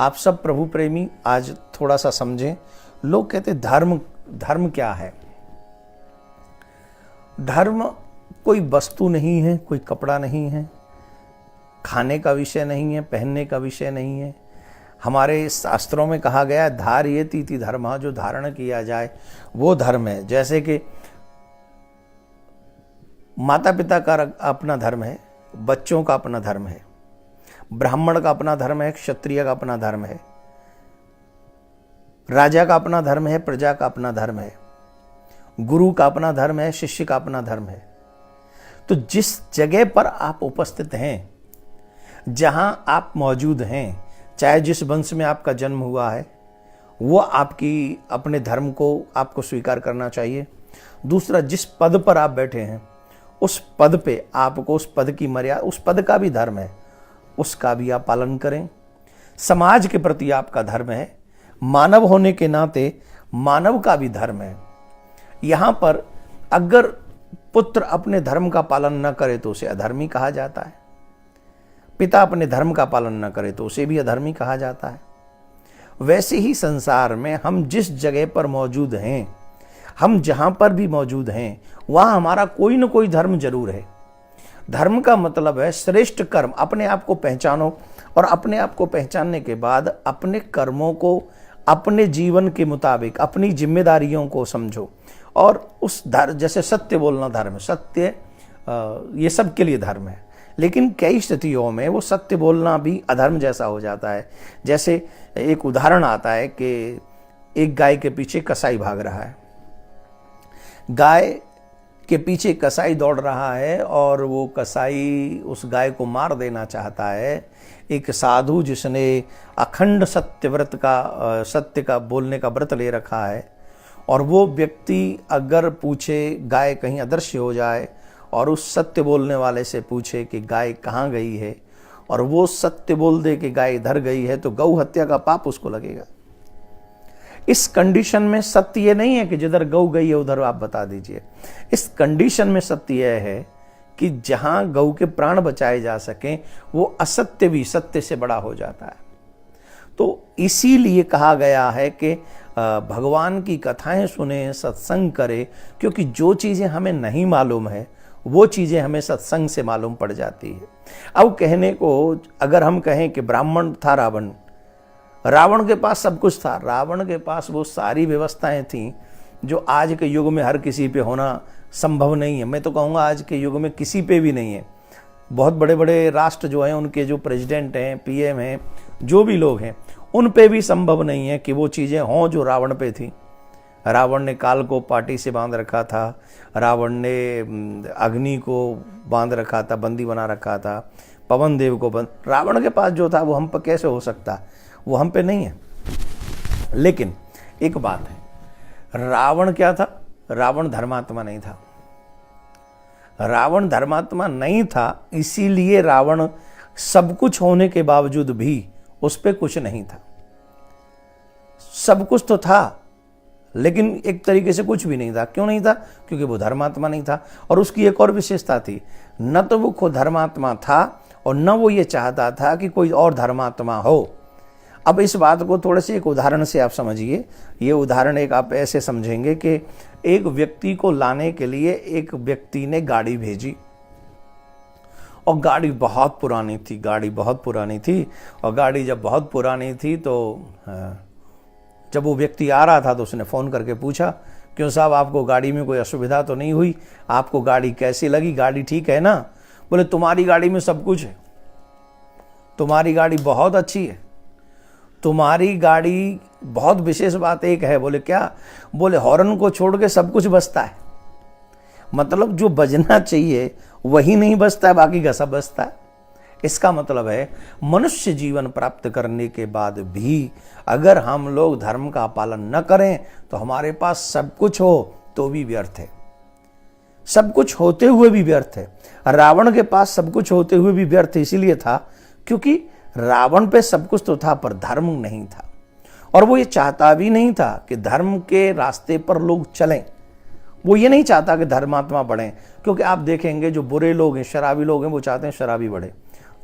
आप सब प्रभु प्रेमी आज थोड़ा सा समझें। लोग कहते धर्म, धर्म क्या है? धर्म कोई वस्तु नहीं है, कोई कपड़ा नहीं है, खाने का विषय नहीं है, पहनने का विषय नहीं है। हमारे शास्त्रों में कहा गया है धार्येति इति धर्मः, जो धारण किया जाए वो धर्म है। जैसे कि माता पिता का अपना धर्म है, बच्चों का अपना धर्म है, ब्राह्मण का अपना धर्म है, क्षत्रिय का अपना धर्म है, राजा का अपना धर्म है, प्रजा का अपना धर्म है, गुरु का अपना धर्म है, शिष्य का अपना धर्म है। तो जिस जगह पर आप उपस्थित हैं, जहां आप मौजूद हैं, चाहे जिस वंश में आपका जन्म हुआ है, वो आपकी अपने धर्म को आपको स्वीकार करना चाहिए। दूसरा, जिस पद पर आप बैठे हैं उस पद पे आपको उस पद की मर्यादा, उस पद का भी धर्म है, उसका भी आप पालन करें। समाज के प्रति आपका धर्म है, मानव होने के नाते मानव का भी धर्म है। यहां पर अगर पुत्र अपने धर्म का पालन न करे तो उसे अधर्मी कहा जाता है, पिता अपने धर्म का पालन न करे तो उसे भी अधर्मी कहा जाता है। वैसे ही संसार में हम जिस जगह पर मौजूद हैं, हम जहां पर भी मौजूद हैं, वहां हमारा कोई न कोई धर्म जरूर है। धर्म का मतलब है श्रेष्ठ कर्म। अपने आप को पहचानो और अपने आप को पहचानने के बाद अपने कर्मों को अपने जीवन के मुताबिक अपनी जिम्मेदारियों को समझो। और उस धर्म, जैसे सत्य बोलना धर्म है, सत्य ये सब के लिए धर्म है, लेकिन कई स्थितियों में वो सत्य बोलना भी अधर्म जैसा हो जाता है। जैसे एक उदाहरण आता है कि एक गाय के पीछे कसाई भाग रहा है, गाय के पीछे कसाई दौड़ रहा है और वो कसाई उस गाय को मार देना चाहता है। एक साधु जिसने अखंड सत्य का बोलने का व्रत ले रखा है, और वो व्यक्ति अगर पूछे, गाय कहीं अदृश्य हो जाए और उस सत्य बोलने वाले से पूछे कि गाय कहाँ गई है, और वो सत्य बोल दे कि गाय इधर गई है, तो गौ हत्या का पाप उसको लगेगा। इस कंडीशन में सत्य ये नहीं है कि जिधर गौ गई है उधर आप बता दीजिए। इस कंडीशन में सत्य यह है कि जहां गौ के प्राण बचाए जा सकें, वो असत्य भी सत्य से बड़ा हो जाता है। तो इसीलिए कहा गया है कि भगवान की कथाएं सुने, सत्संग करे, क्योंकि जो चीजें हमें नहीं मालूम है वो चीजें हमें सत्संग से मालूम पड़ जाती है। अब कहने को अगर हम कहें कि ब्राह्मण था रावण, रावण के पास सब कुछ था, रावण के पास वो सारी व्यवस्थाएं थी जो आज के युग में हर किसी पे होना संभव नहीं है। मैं तो कहूँगा आज के युग में किसी पे भी नहीं है। बहुत बड़े बड़े राष्ट्र जो हैं, उनके जो प्रेसिडेंट हैं, पीएम हैं, जो भी लोग हैं, उन पे भी संभव नहीं है कि वो चीज़ें हों जो रावण पे थी। रावण ने काल को पाटी से बांध रखा था, रावण ने अग्नि को बांध रखा था, बंदी बना रखा था, पवन देव को रावण के पास जो था वो हम पे कैसे हो सकता? वो हम पे नहीं है। लेकिन एक बात है, रावण क्या था? रावण धर्मात्मा नहीं था। रावण धर्मात्मा नहीं था, इसीलिए रावण सब कुछ होने के बावजूद भी उस पे कुछ नहीं था। सब कुछ तो था लेकिन एक तरीके से कुछ भी नहीं था। क्यों नहीं था? क्योंकि वो धर्मात्मा नहीं था। और उसकी एक और विशेषता थी, न तो वो खुद धर्मात्मा था और न वो ये चाहता था कि कोई और धर्मात्मा हो। अब इस बात को थोड़े से एक उदाहरण से आप समझिए। ये उदाहरण एक आप ऐसे समझेंगे कि एक व्यक्ति को लाने के लिए एक व्यक्ति ने गाड़ी भेजी, और गाड़ी बहुत पुरानी थी, और गाड़ी जब बहुत पुरानी थी तो जब वो व्यक्ति आ रहा था तो उसने फ़ोन करके पूछा, क्यों साहब आपको गाड़ी में कोई असुविधा तो नहीं हुई? आपको गाड़ी कैसी लगी? गाड़ी ठीक है ना? बोले तुम्हारी गाड़ी में सब कुछ है, तुम्हारी गाड़ी बहुत अच्छी है, तुम्हारी गाड़ी बहुत विशेष बात एक है। बोले क्या? बोले हॉर्न को छोड़ के सब कुछ बजता है। मतलब जो बजना चाहिए वही नहीं बजता है, बाकी का सब बजता है। इसका मतलब है मनुष्य जीवन प्राप्त करने के बाद भी अगर हम लोग धर्म का पालन न करें तो हमारे पास सब कुछ हो तो भी व्यर्थ है, सब कुछ होते हुए भी व्यर्थ है। रावण के पास सब कुछ होते हुए भी व्यर्थ इसीलिए था क्योंकि रावण पे सब कुछ तो था पर धर्म नहीं था, और वो ये चाहता भी नहीं था कि धर्म के रास्ते पर लोग चलें। वो ये नहीं चाहता कि धर्मात्मा बढ़ें, क्योंकि आप देखेंगे जो बुरे लोग हैं, शराबी लोग हैं, वो चाहते हैं शराबी बढ़े।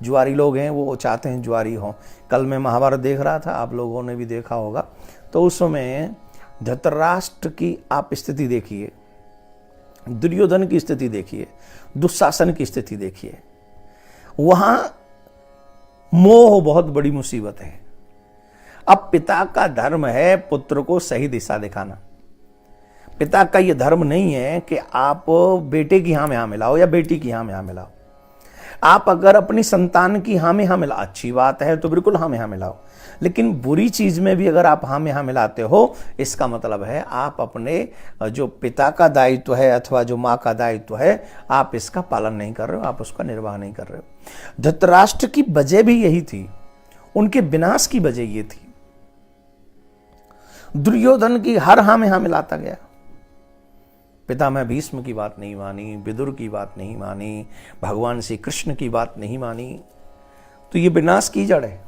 जुआरी लोग हैं वो चाहते हैं जुआरी हों। कल मैं महाभारत देख रहा था, आप लोगों ने भी देखा होगा, तो उस समय धृतराष्ट्र की आप स्थिति देखिए, दुर्योधन की स्थिति देखिए, दुशासन की स्थिति देखिए। वहां मोह बहुत बड़ी मुसीबत है। अब पिता का धर्म है पुत्र को सही दिशा दिखाना। पिता का यह धर्म नहीं है कि आप बेटे की हाँ में हाँ मिलाओ या बेटी की हाँ में हाँ मिलाओ। आप अगर अपनी संतान की हाँ में हाँ मिला, अच्छी बात है, तो बिल्कुल हाँ में हाँ मिलाओ, लेकिन बुरी चीज में भी अगर आप हाँ में हाँ मिलाते हो, इसका मतलब है आप अपने जो पिता का दायित्व है अथवा जो माँ का दायित्व है, आप इसका पालन नहीं कर रहे हो, आप उसका निर्वाह नहीं कर रहे हो। धृतराष्ट्र की वजह भी यही थी, उनके विनाश की वजह ये थी। दुर्योधन की हर हाँ में हाँ मिलाता गया। पितामह भीष्म की बात नहीं मानी, विदुर की बात नहीं मानी, भगवान श्री कृष्ण की बात नहीं मानी, तो ये विनाश की जड़ है।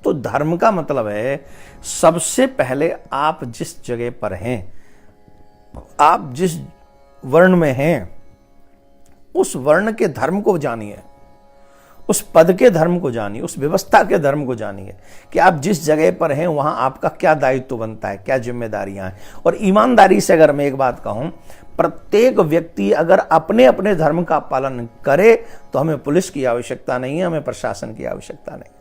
तो धर्म का मतलब है सबसे पहले आप जिस जगह पर हैं, आप जिस वर्ण में हैं, उस वर्ण के धर्म को जानिए, उस पद के धर्म को जानिए, उस व्यवस्था के धर्म को जानिए कि आप जिस जगह पर हैं वहां आपका क्या दायित्व बनता है, क्या जिम्मेदारियां हैं। और ईमानदारी से अगर मैं एक बात कहूं, प्रत्येक व्यक्ति अगर अपने अपने धर्म का पालन करे तो हमें पुलिस की आवश्यकता नहीं है, हमें प्रशासन की आवश्यकता नहीं।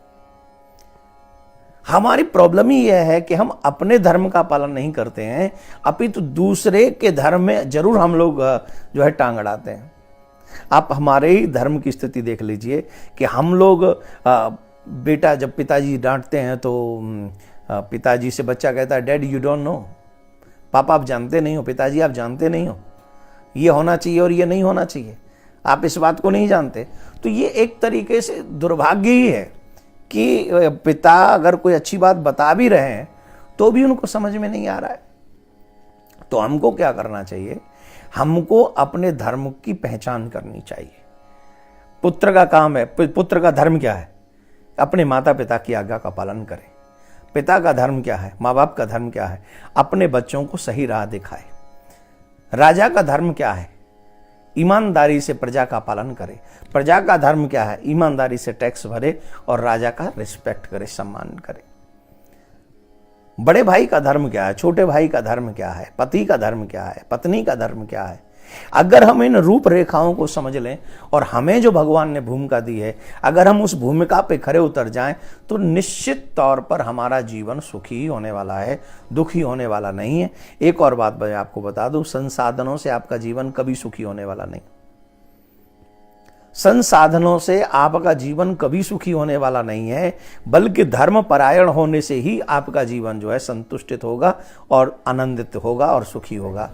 हमारी प्रॉब्लम ही यह है कि हम अपने धर्म का पालन नहीं करते हैं, अपितु दूसरे के धर्म में जरूर हम लोग जो है टांग अड़ाते हैं। आप हमारे ही धर्म की स्थिति देख लीजिए कि हम लोग बेटा जब पिताजी डांटते हैं तो पिताजी से बच्चा कहता है डैड यू डोंट नो, पापा आप जानते नहीं हो, पिताजी आप जानते नहीं हो, ये होना चाहिए और ये नहीं होना चाहिए, आप इस बात को नहीं जानते। तो ये एक तरीके से दुर्भाग्य ही है कि पिता अगर कोई अच्छी बात बता भी रहे हैं तो भी उनको समझ में नहीं आ रहा है। तो हमको क्या करना चाहिए, हमको अपने धर्म की पहचान करनी चाहिए। पुत्र का काम है, पुत्र का धर्म क्या है, अपने माता पिता की आज्ञा का पालन करे। पिता का धर्म क्या है, माँ बाप का धर्म क्या है, अपने बच्चों को सही राह दिखाए। राजा का धर्म क्या है, ईमानदारी से प्रजा का पालन करे। प्रजा का धर्म क्या है, ईमानदारी से टैक्स भरे और राजा का रिस्पेक्ट करे, सम्मान करे। बड़े भाई का धर्म क्या है, छोटे भाई का धर्म क्या है, पति का धर्म क्या है, पत्नी का धर्म क्या है। अगर हम इन रूपरेखाओं को समझ लें और हमें जो भगवान ने भूमिका दी है, अगर हम उस भूमिका पे खरे उतर जाएं, तो निश्चित तौर पर हमारा जीवन सुखी ही होने वाला है, दुखी होने वाला नहीं है। एक और बात मैं आपको बता दूं, संसाधनों से आपका जीवन कभी सुखी होने वाला नहीं। संसाधनों से आपका जीवन कभी सुखी होने वाला नहीं है, बल्कि धर्म परायण होने से ही आपका जीवन जो है संतुष्टित होगा और आनंदित होगा और सुखी होगा।